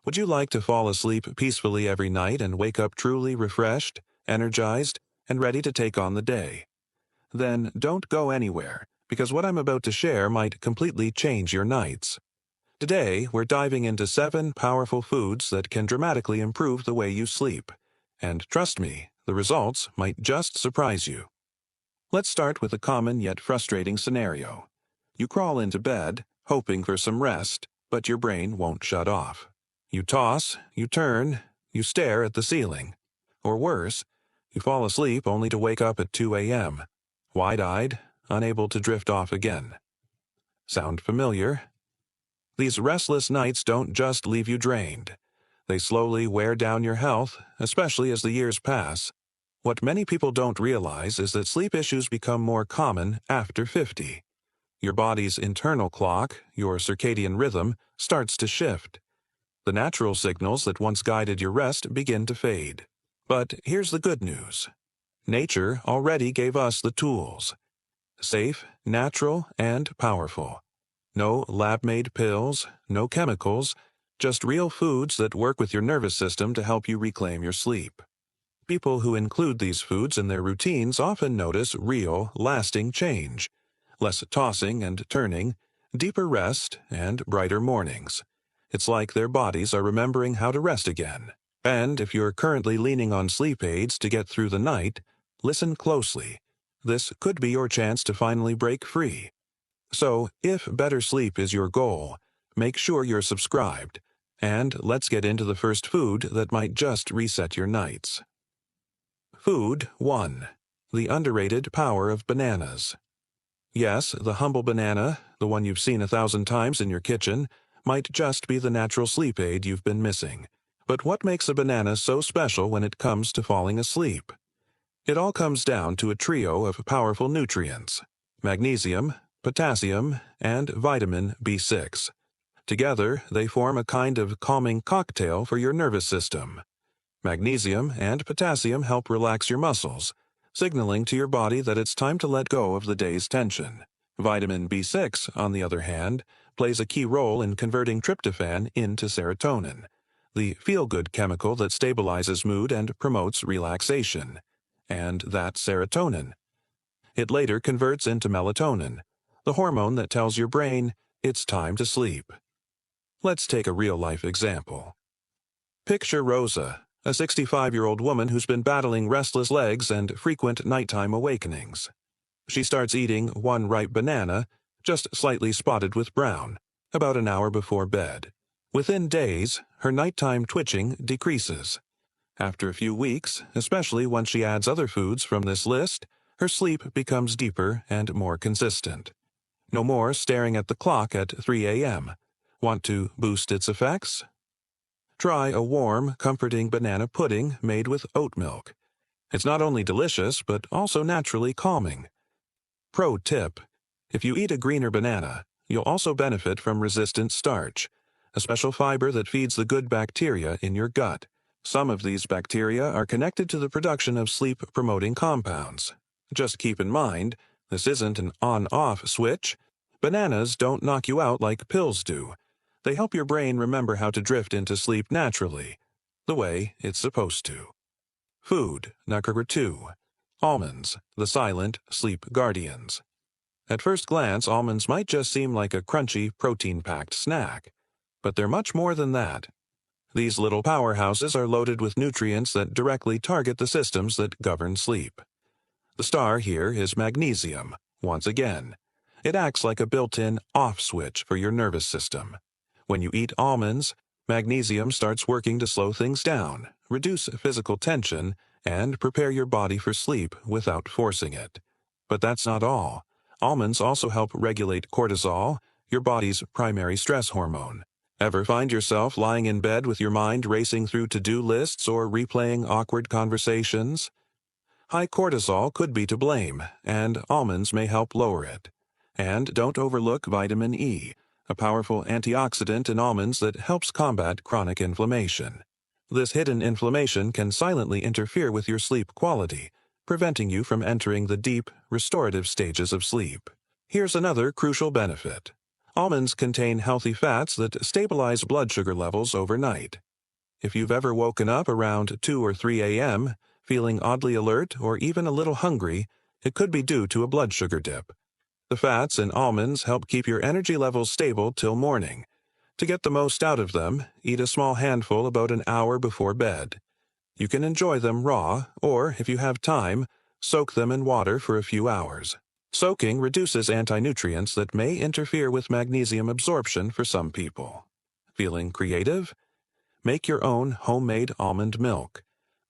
Would you like to fall asleep peacefully every night and wake up truly refreshed, energized, and ready to take on the day? Then don't go anywhere, because what I'm about to share might completely change your nights. Today, we're diving into 7 powerful foods that can dramatically improve the way you sleep. And trust me, the results might just surprise you. Let's start with a common yet frustrating scenario. You crawl into bed, hoping for some rest, but your brain won't shut off. You toss, you turn, you stare at the ceiling. Or worse, you fall asleep only to wake up at 2 a.m., wide-eyed, unable to drift off again. Sound familiar? These restless nights don't just leave you drained. They slowly wear down your health, especially as the years pass. What many people don't realize is that sleep issues become more common after 50. Your body's internal clock, your circadian rhythm, starts to shift. The natural signals that once guided your rest begin to fade. But here's the good news. Nature already gave us the tools. Safe, natural, and powerful. No lab-made pills, no chemicals, just real foods that work with your nervous system to help you reclaim your sleep. People who include these foods in their routines often notice real, lasting change. Less tossing and turning, deeper rest, and brighter mornings. It's like their bodies are remembering how to rest again. And if you're currently leaning on sleep aids to get through the night, listen closely. This could be your chance to finally break free. So, if better sleep is your goal, make sure you're subscribed. And let's get into the first food that might just reset your nights. Food 1. The underrated power of bananas. Yes, the humble banana, the one you've seen 1,000 times in your kitchen, might just be the natural sleep aid you've been missing. But what makes a banana so special when it comes to falling asleep? It all comes down to a trio of powerful nutrients: magnesium, potassium, and vitamin B6. Together, they form a kind of calming cocktail for your nervous system. Magnesium and potassium help relax your muscles, signaling to your body that it's time to let go of the day's tension. Vitamin B6, on the other hand, plays a key role in converting tryptophan into serotonin, the feel-good chemical that stabilizes mood and promotes relaxation. And that's serotonin. It later converts into melatonin, the hormone that tells your brain it's time to sleep. Let's take a real-life example. Picture Rosa, a 65-year-old woman who's been battling restless legs and frequent nighttime awakenings. She starts eating one ripe banana, just slightly spotted with brown, about an hour before bed. Within days, her nighttime twitching decreases. After a few weeks, especially when she adds other foods from this list, her sleep becomes deeper and more consistent. No more staring at the clock at 3 a.m. Want to boost its effects? Try a warm, comforting banana pudding made with oat milk. It's not only delicious, but also naturally calming. Pro tip: if you eat a greener banana, you'll also benefit from resistant starch, a special fiber that feeds the good bacteria in your gut. Some of these bacteria are connected to the production of sleep-promoting compounds. Just keep in mind, this isn't an on-off switch. Bananas don't knock you out like pills do. They help your brain remember how to drift into sleep naturally, the way it's supposed to. Food number 2. Almonds, the silent sleep guardians. At first glance, almonds might just seem like a crunchy, protein-packed snack. But they're much more than that. These little powerhouses are loaded with nutrients that directly target the systems that govern sleep. The star here is magnesium, once again. It acts like a built-in off switch for your nervous system. When you eat almonds, magnesium starts working to slow things down, reduce physical tension, and prepare your body for sleep without forcing it. But that's not all. Almonds also help regulate cortisol, your body's primary stress hormone. Ever find yourself lying in bed with your mind racing through to-do lists or replaying awkward conversations? High cortisol could be to blame, and almonds may help lower it. And don't overlook vitamin E, a powerful antioxidant in almonds that helps combat chronic inflammation. This hidden inflammation can silently interfere with your sleep quality, preventing you from entering the deep, restorative stages of sleep. Here's another crucial benefit. Almonds contain healthy fats that stabilize blood sugar levels overnight. If you've ever woken up around 2 or 3 a.m., feeling oddly alert or even a little hungry, it could be due to a blood sugar dip. The fats in almonds help keep your energy levels stable till morning. To get the most out of them, eat a small handful about an hour before bed. You can enjoy them raw, or, if you have time, soak them in water for a few hours. Soaking reduces anti-nutrients that may interfere with magnesium absorption for some people. Feeling creative? Make your own homemade almond milk.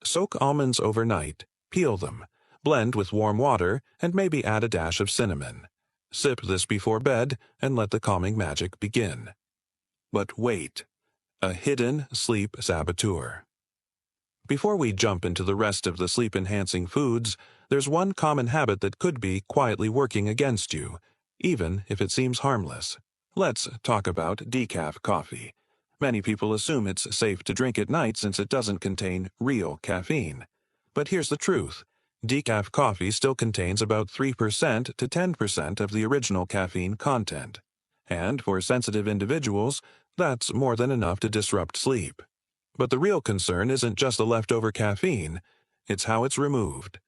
Soak almonds overnight, peel them, blend with warm water, and maybe add a dash of cinnamon. Sip this before bed and let the calming magic begin. But wait, a hidden sleep saboteur. Before we jump into the rest of the sleep-enhancing foods, there's one common habit that could be quietly working against you, even if it seems harmless. Let's talk about decaf coffee. Many people assume it's safe to drink at night since it doesn't contain real caffeine. But here's the truth. Decaf coffee still contains about 3% to 10% of the original caffeine content. And for sensitive individuals, that's more than enough to disrupt sleep. But the real concern isn't just the leftover caffeine, it's how it's removed.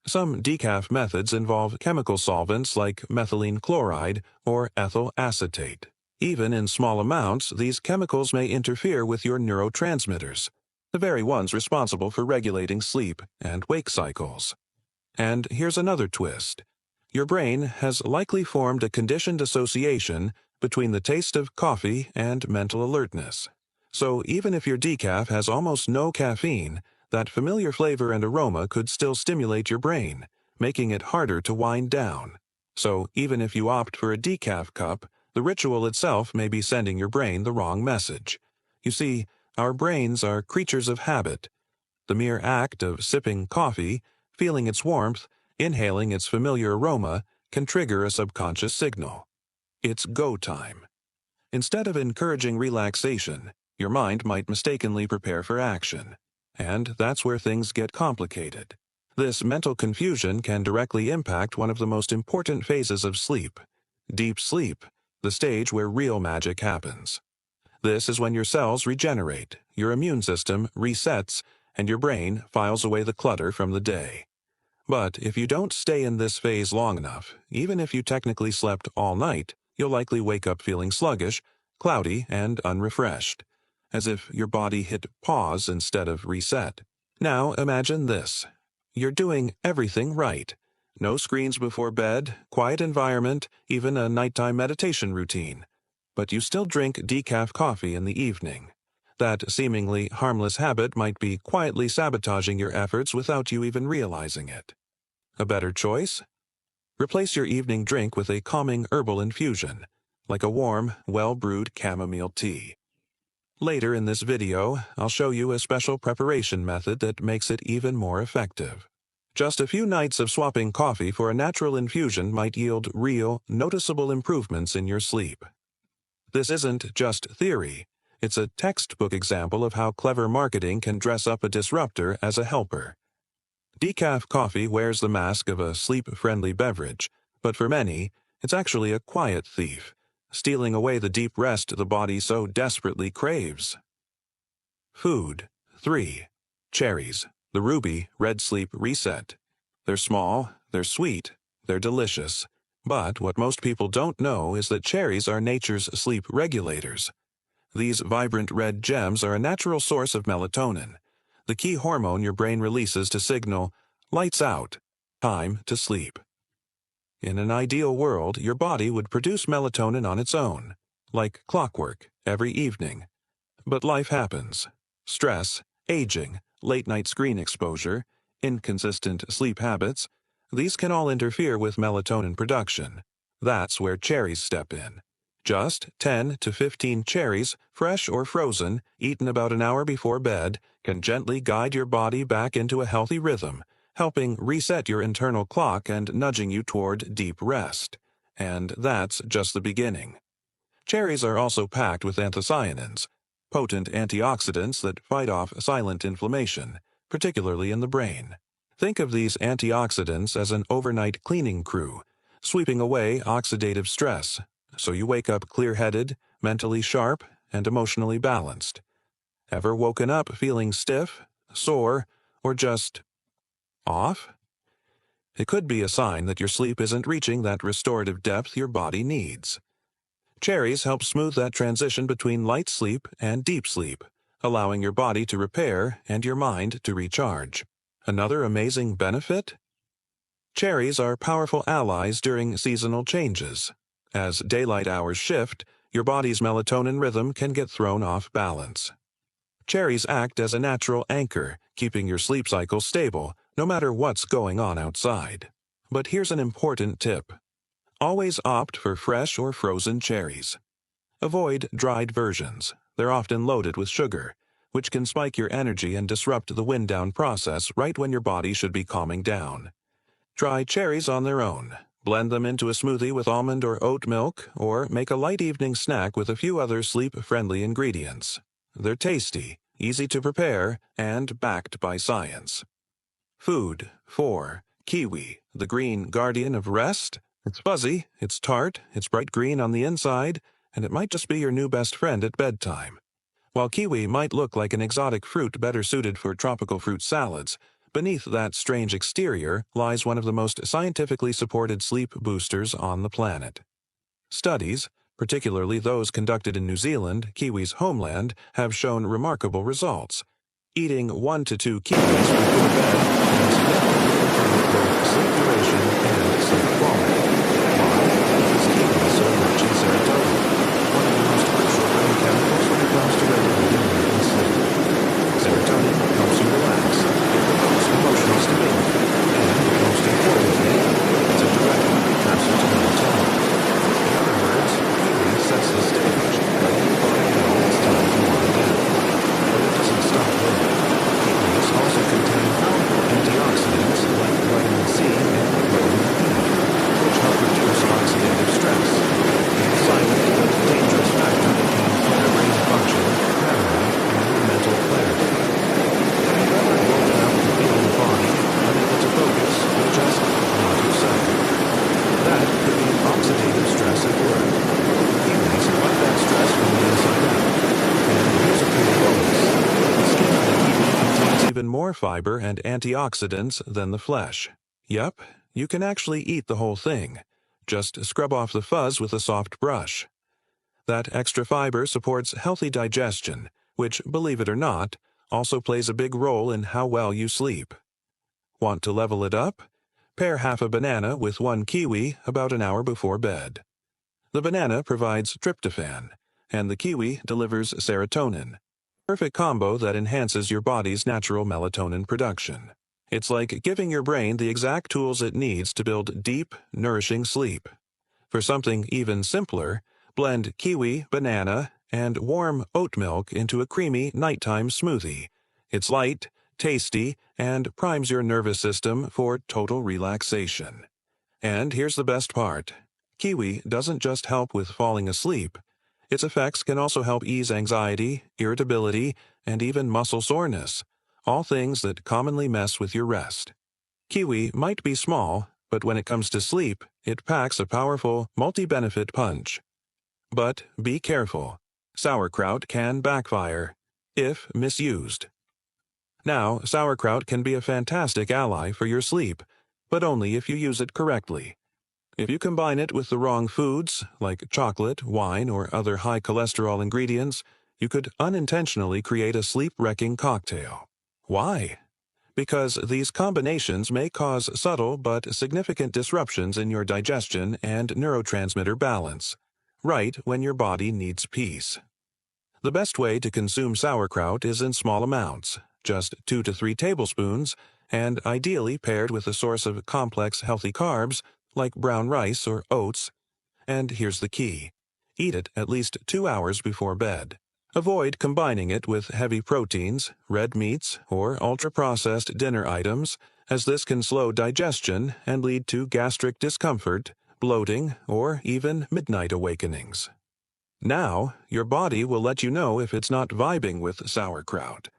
Some decaf methods involve chemical solvents like methylene chloride or ethyl acetate. Even in small amounts, these chemicals may interfere with your neurotransmitters, the very ones responsible for regulating sleep and wake cycles. And here's another twist. Your brain has likely formed a conditioned association between the taste of coffee and mental alertness. So even if your decaf has almost no caffeine, that familiar flavor and aroma could still stimulate your brain, making it harder to wind down. So even if you opt for a decaf cup, the ritual itself may be sending your brain the wrong message. You see, our brains are creatures of habit. The mere act of sipping coffee, feeling its warmth, inhaling its familiar aroma, can trigger a subconscious signal. It's go time. Instead of encouraging relaxation, your mind might mistakenly prepare for action. And that's where things get complicated. This mental confusion can directly impact one of the most important phases of sleep, deep sleep, the stage where real magic happens. This is when your cells regenerate, your immune system resets, and your brain files away the clutter from the day. But if you don't stay in this phase long enough, even if you technically slept all night, you'll likely wake up feeling sluggish, cloudy, and unrefreshed, as if your body hit pause instead of reset. Now imagine this. You're doing everything right. No screens before bed, quiet environment, even a nighttime meditation routine. But you still drink decaf coffee in the evening. That seemingly harmless habit might be quietly sabotaging your efforts without you even realizing it. A better choice? Replace your evening drink with a calming herbal infusion, like a warm, well-brewed chamomile tea. Later in this video, I'll show you a special preparation method that makes it even more effective. Just a few nights of swapping coffee for a natural infusion might yield real, noticeable improvements in your sleep. This isn't just theory. It's a textbook example of how clever marketing can dress up a disruptor as a helper. Decaf coffee wears the mask of a sleep-friendly beverage, but for many, it's actually a quiet thief, stealing away the deep rest the body so desperately craves. Food. 3. Cherries, the ruby red sleep reset. They're small, they're sweet, they're delicious. But what most people don't know is that cherries are nature's sleep regulators. These vibrant red gems are a natural source of melatonin, the key hormone your brain releases to signal, lights out, time to sleep. In an ideal world, your body would produce melatonin on its own, like clockwork, every evening. But life happens. Stress, aging, late-night screen exposure, inconsistent sleep habits, these can all interfere with melatonin production. That's where cherries step in. Just 10 to 15 cherries, fresh or frozen, eaten about an hour before bed, can gently guide your body back into a healthy rhythm, helping reset your internal clock and nudging you toward deep rest. And that's just the beginning. Cherries are also packed with anthocyanins, potent antioxidants that fight off silent inflammation, particularly in the brain. Think of these antioxidants as an overnight cleaning crew, sweeping away oxidative stress, so you wake up clear-headed, mentally sharp, and emotionally balanced. Ever woken up feeling stiff, sore, or just off? It could be a sign that your sleep isn't reaching that restorative depth your body needs. Cherries help smooth that transition between light sleep and deep sleep, allowing your body to repair and your mind to recharge. Another amazing benefit? Cherries are powerful allies during seasonal changes. As daylight hours shift, your body's melatonin rhythm can get thrown off balance. Cherries act as a natural anchor, keeping your sleep cycle stable, no matter what's going on outside. But here's an important tip. Always opt for fresh or frozen cherries. Avoid dried versions. They're often loaded with sugar, which can spike your energy and disrupt the wind-down process right when your body should be calming down. Try cherries on their own. Blend them into a smoothie with almond or oat milk, or make a light evening snack with a few other sleep-friendly ingredients. They're tasty, easy to prepare, and backed by science. Food. 4. Kiwi, the green guardian of rest. It's fuzzy, it's tart, it's bright green on the inside, and it might just be your new best friend at bedtime. While kiwi might look like an exotic fruit better suited for tropical fruit salads, beneath that strange exterior lies one of the most scientifically supported sleep boosters on the planet. Studies, particularly those conducted in New Zealand, kiwi's homeland, have shown remarkable results. Eating 1 to 2 kiwis before bed can significantly improve both sleep duration and sleep quality. Why? Because kiwis are rich in serotonin, one of the most crucial brain chemicals when it comes to regulating mood and sleep. Serotonin helps you relax, it promotes emotional stability, and, most importantly, it's a direct precursor to melatonin. In other words, kiwi sets the stage, letting your body know it's time to wind down. But it doesn't stop there. Kiwis also contain powerful antioxidants like vitamin C and vitamin E, which help reduce oxidative stress, a silent but dangerous factor that can impair brain function, memory, and mental clarity. Have you ever woken up feeling foggy, unable to focus, or just not yourself? That could be oxidative stress at work. Kiwis fight that stress from the inside out. And here's a cool bonus. The skin of the kiwi contains even more fiber and antioxidants than the flesh. Yep, you can actually eat the whole thing. Just scrub off the fuzz with a soft brush. That extra fiber supports healthy digestion, which, believe it or not, also plays a big role in how well you sleep. Want to level it up? Pair half a banana with 1 kiwi about an hour before bed. The banana provides tryptophan, and the kiwi delivers serotonin. Perfect combo that enhances your body's natural melatonin production. It's like giving your brain the exact tools it needs to build deep, nourishing sleep. For something even simpler, blend kiwi, banana, and warm oat milk into a creamy nighttime smoothie. It's light, tasty, and primes your nervous system for total relaxation. And here's the best part. Kiwi doesn't just help with falling asleep. Its effects can also help ease anxiety, irritability, and even muscle soreness, all things that commonly mess with your rest. Kiwi might be small, but when it comes to sleep, it packs a powerful, multi-benefit punch. But be careful. Sauerkraut can backfire, if misused. Now, sauerkraut can be a fantastic ally for your sleep, but only if you use it correctly. If you combine it with the wrong foods, like chocolate, wine, or other high-cholesterol ingredients, you could unintentionally create a sleep-wrecking cocktail. Why? Because these combinations may cause subtle but significant disruptions in your digestion and neurotransmitter balance, right when your body needs peace. The best way to consume sauerkraut is in small amounts, just 2 to 3 tablespoons, and ideally paired with a source of complex healthy carbs like brown rice or oats. And here's the key. Eat it at least 2 hours before bed. Avoid combining it with heavy proteins, red meats, or ultra-processed dinner items, as this can slow digestion and lead to gastric discomfort, bloating, or even midnight awakenings. Now, your body will let you know if it's not vibing with sauerkraut.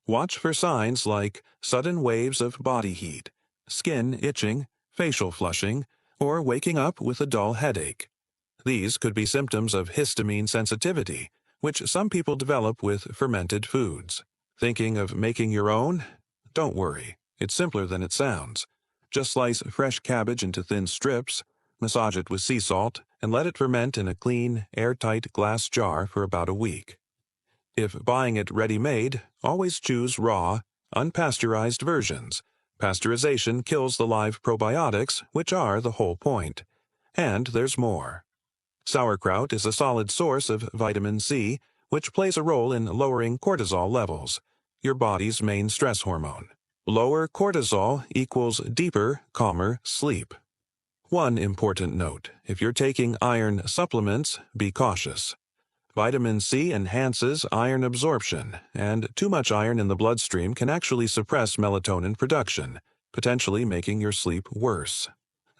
Watch for signs like sudden waves of body heat, skin itching, facial flushing, or waking up with a dull headache. These could be symptoms of histamine sensitivity, which some people develop with fermented foods. Thinking of making your own? Don't worry, it's simpler than it sounds. Just slice fresh cabbage into thin strips, massage it with sea salt, and let it ferment in a clean, airtight glass jar for about a week. If buying it ready-made, always choose raw, unpasteurized versions. Pasteurization kills the live probiotics, which are the whole point. And there's more. Sauerkraut is a solid source of vitamin C, which plays a role in lowering cortisol levels, your body's main stress hormone. Lower cortisol equals deeper, calmer sleep. One important note: if you're taking iron supplements, be cautious. Vitamin C enhances iron absorption, and too much iron in the bloodstream can actually suppress melatonin production, potentially making your sleep worse.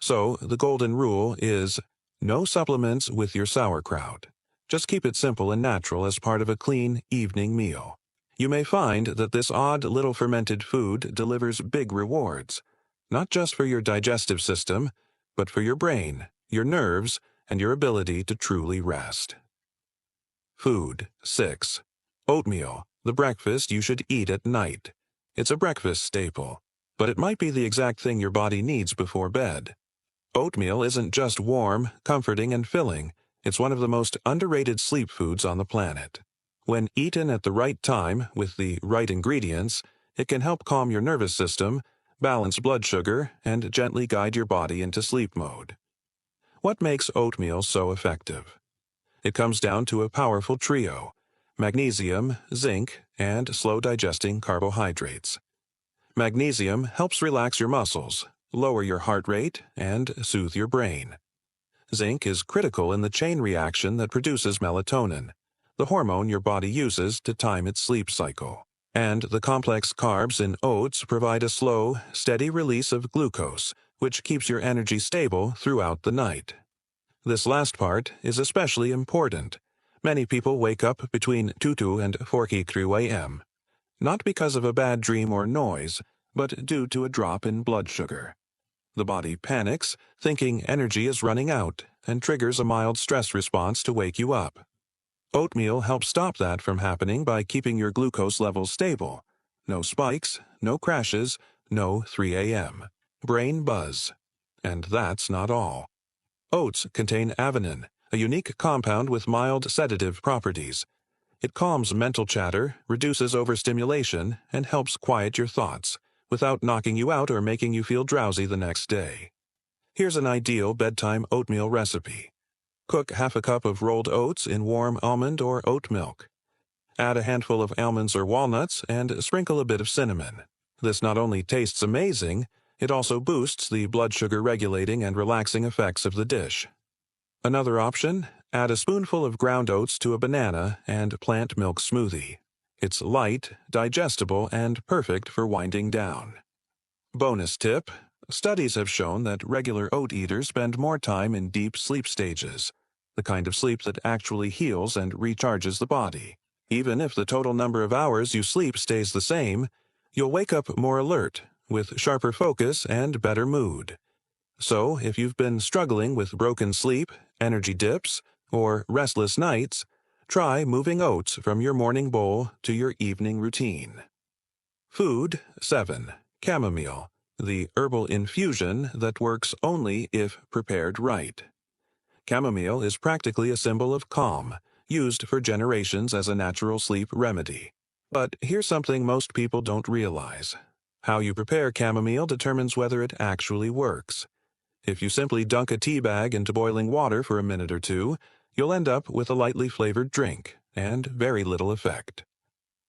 So, the golden rule is no supplements with your sauerkraut. Just keep it simple and natural as part of a clean evening meal. You may find that this odd little fermented food delivers big rewards, not just for your digestive system, but for your brain, your nerves, and your ability to truly rest. Food 6. Oatmeal, the breakfast you should eat at night. It's a breakfast staple, but it might be the exact thing your body needs before bed. Oatmeal isn't just warm, comforting, and filling. It's one of the most underrated sleep foods on the planet. When eaten at the right time with the right ingredients, it can help calm your nervous system, balance blood sugar, and gently guide your body into sleep mode. What makes oatmeal so effective? It comes down to a powerful trio: magnesium, zinc, and slow-digesting carbohydrates. Magnesium helps relax your muscles, lower your heart rate, and soothe your brain. Zinc is critical in the chain reaction that produces melatonin, the hormone your body uses to time its sleep cycle. And the complex carbs in oats provide a slow, steady release of glucose, which keeps your energy stable throughout the night. This last part is especially important. Many people wake up between 2 and 4 a.m., not because of a bad dream or noise, but due to a drop in blood sugar. The body panics, thinking energy is running out, and triggers a mild stress response to wake you up. Oatmeal helps stop that from happening by keeping your glucose levels stable. No spikes, no crashes, no 3 a.m. brain buzz. And that's not all. Oats contain avenin, a unique compound with mild sedative properties. It calms mental chatter, reduces overstimulation, and helps quiet your thoughts, without knocking you out or making you feel drowsy the next day. Here's an ideal bedtime oatmeal recipe. Cook half a cup of rolled oats in warm almond or oat milk. Add a handful of almonds or walnuts and sprinkle a bit of cinnamon. This not only tastes amazing, it also boosts the blood sugar regulating and relaxing effects of the dish. Another option: add a spoonful of ground oats to a banana and plant milk smoothie. It's light, digestible, and perfect for winding down. Bonus tip: studies have shown that regular oat eaters spend more time in deep sleep stages, the kind of sleep that actually heals and recharges the body. Even if the total number of hours you sleep stays the same, you'll wake up more alert, with sharper focus and better mood. So, if you've been struggling with broken sleep, energy dips, or restless nights, try moving oats from your morning bowl to your evening routine. Food 7. Chamomile, the herbal infusion that works only if prepared right. Chamomile is practically a symbol of calm, used for generations as a natural sleep remedy. But here's something most people don't realize. How you prepare chamomile determines whether it actually works. If you simply dunk a tea bag into boiling water for a minute or two, you'll end up with a lightly flavored drink, and very little effect.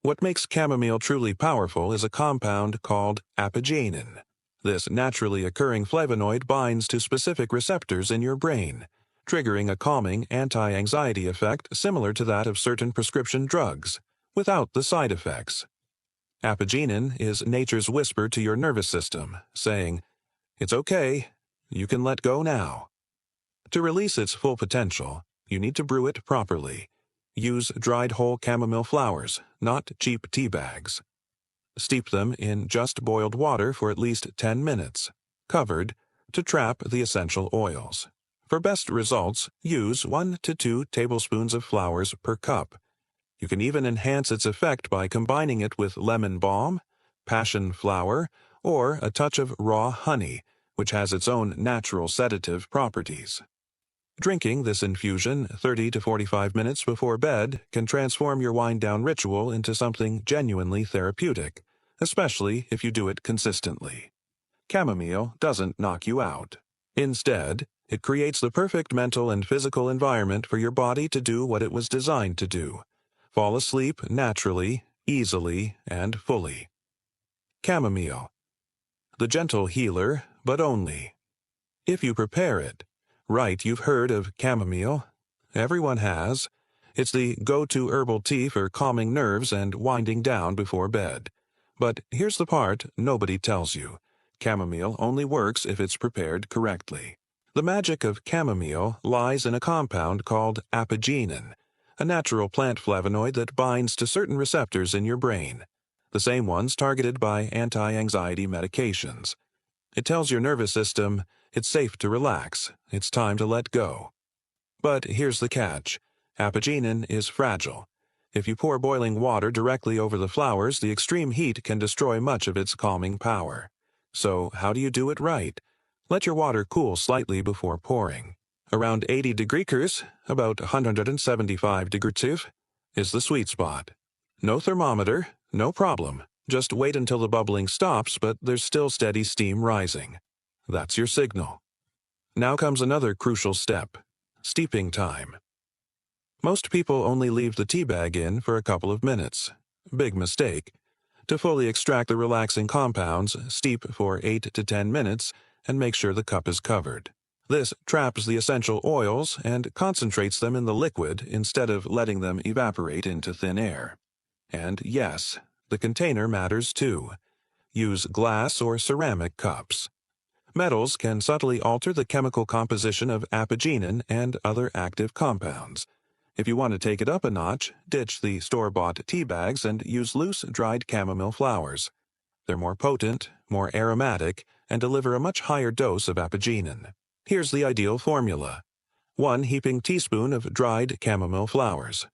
What makes chamomile truly powerful is a compound called apigenin. This naturally occurring flavonoid binds to specific receptors in your brain, triggering a calming anti-anxiety effect similar to that of certain prescription drugs, without the side effects. Apigenin is nature's whisper to your nervous system, saying, "It's okay, you can let go now." To release its full potential, you need to brew it properly. Use dried whole chamomile flowers, not cheap tea bags. Steep them in just boiled water for at least 10 minutes, covered, to trap the essential oils. For best results, use 1 to 2 tablespoons of flowers per cup. You can even enhance its effect by combining it with lemon balm, passion flower, or a touch of raw honey, which has its own natural sedative properties. Drinking this infusion 30 to 45 minutes before bed can transform your wind-down ritual into something genuinely therapeutic, especially if you do it consistently. Chamomile doesn't knock you out. Instead, it creates the perfect mental and physical environment for your body to do what it was designed to do: fall asleep naturally, easily, and fully. Chamomile. The gentle healer, but only if you prepare it. Right, you've heard of chamomile. Everyone has. It's the go-to herbal tea for calming nerves and winding down before bed. But here's the part nobody tells you. Chamomile only works if it's prepared correctly. The magic of chamomile lies in a compound called apigenin, a natural plant flavonoid that binds to certain receptors in your brain, the same ones targeted by anti-anxiety medications. It tells your nervous system it's safe to relax, it's time to let go. But here's the catch. Apigenin is fragile. If you pour boiling water directly over the flowers, the extreme heat can destroy much of its calming power. So how do you do it right? Let your water cool slightly before pouring. Around 80 degrees, about 175 degrees, is the sweet spot. No thermometer, no problem. Just wait until the bubbling stops, but there's still steady steam rising. That's your signal. Now comes another crucial step: steeping time. Most people only leave the tea bag in for a couple of minutes. Big mistake. To fully extract the relaxing compounds, steep for 8 to 10 minutes and make sure the cup is covered. This traps the essential oils and concentrates them in the liquid instead of letting them evaporate into thin air. And yes, the container matters too. Use glass or ceramic cups. Metals can subtly alter the chemical composition of apigenin and other active compounds. If you want to take it up a notch, ditch the store-bought tea bags and use loose, dried chamomile flowers. They're more potent, more aromatic, and deliver a much higher dose of apigenin. Here's the ideal formula: 1 heaping teaspoon of dried chamomile flowers.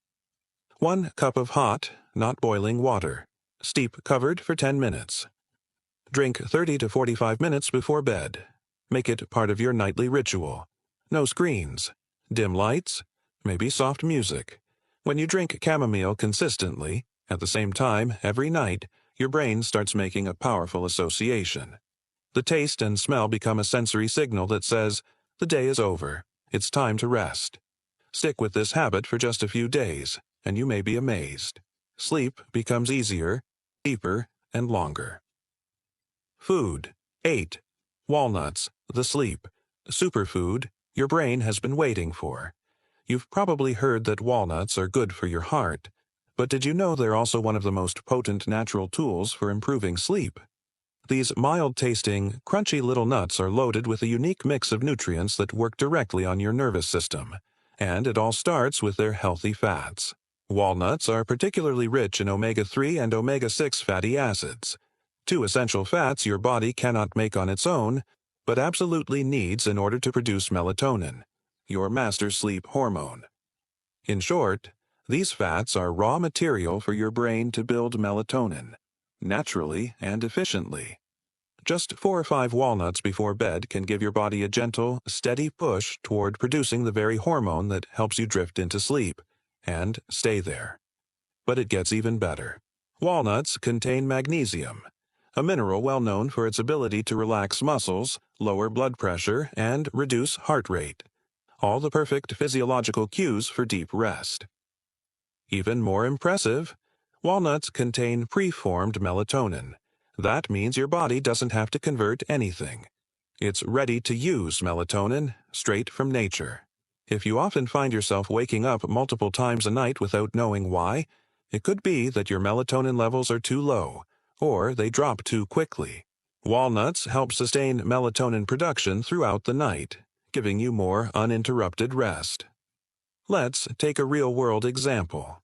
1 cup of hot, not boiling water. Steep covered for 10 minutes. Drink 30 to 45 minutes before bed. Make it part of your nightly ritual. No screens. Dim lights. Maybe soft music. When you drink chamomile consistently, at the same time every night, your brain starts making a powerful association. The taste and smell become a sensory signal that says, the day is over. It's time to rest. Stick with this habit for just a few days, and you may be amazed. Sleep becomes easier, deeper, and longer. Food. 8. Walnuts, the sleep. Superfood your brain has been waiting for. You've probably heard that walnuts are good for your heart, but did you know they're also one of the most potent natural tools for improving sleep? These mild-tasting, crunchy little nuts are loaded with a unique mix of nutrients that work directly on your nervous system, and it all starts with their healthy fats. Walnuts are particularly rich in omega-3 and omega-6 fatty acids, 2 essential fats your body cannot make on its own, but absolutely needs in order to produce melatonin, your master sleep hormone. In short, these fats are raw material for your brain to build melatonin, naturally and efficiently. Just 4 or 5 walnuts before bed can give your body a gentle, steady push toward producing the very hormone that helps you drift into sleep, and stay there. But it gets even better. Walnuts contain magnesium, a mineral well known for its ability to relax muscles, lower blood pressure, and reduce heart rate. All the perfect physiological cues for deep rest. Even more impressive, walnuts contain preformed melatonin. That means your body doesn't have to convert anything. It's ready to use melatonin straight from nature. If you often find yourself waking up multiple times a night without knowing why, it could be that your melatonin levels are too low, or they drop too quickly. Walnuts help sustain melatonin production throughout the night, giving you more uninterrupted rest. Let's take a real-world example.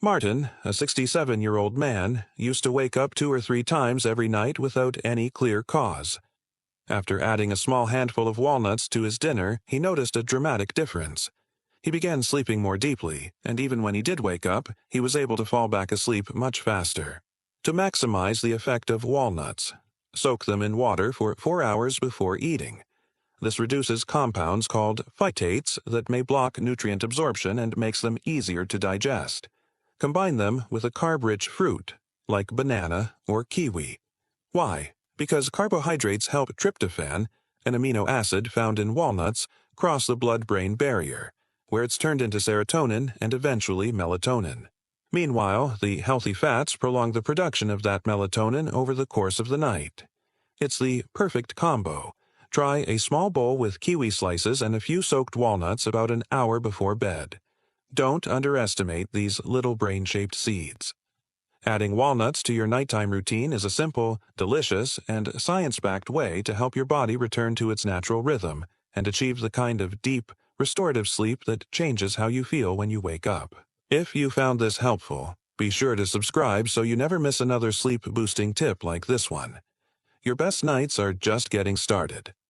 Martin, a 67-year-old man, used to wake up 2 or 3 times every night without any clear cause. After adding a small handful of walnuts to his dinner, he noticed a dramatic difference. He began sleeping more deeply, and even when he did wake up, he was able to fall back asleep much faster. To maximize the effect of walnuts, soak them in water for 4 hours before eating. This reduces compounds called phytates that may block nutrient absorption and makes them easier to digest. Combine them with a carb-rich fruit, like banana or kiwi. Why? Because carbohydrates help tryptophan, an amino acid found in walnuts, cross the blood-brain barrier, where it's turned into serotonin and eventually melatonin. Meanwhile, the healthy fats prolong the production of that melatonin over the course of the night. It's the perfect combo. Try a small bowl with kiwi slices and a few soaked walnuts about an hour before bed. Don't underestimate these little brain-shaped seeds. Adding walnuts to your nighttime routine is a simple, delicious, and science-backed way to help your body return to its natural rhythm and achieve the kind of deep, restorative sleep that changes how you feel when you wake up. If you found this helpful, be sure to subscribe so you never miss another sleep-boosting tip like this one. Your best nights are just getting started.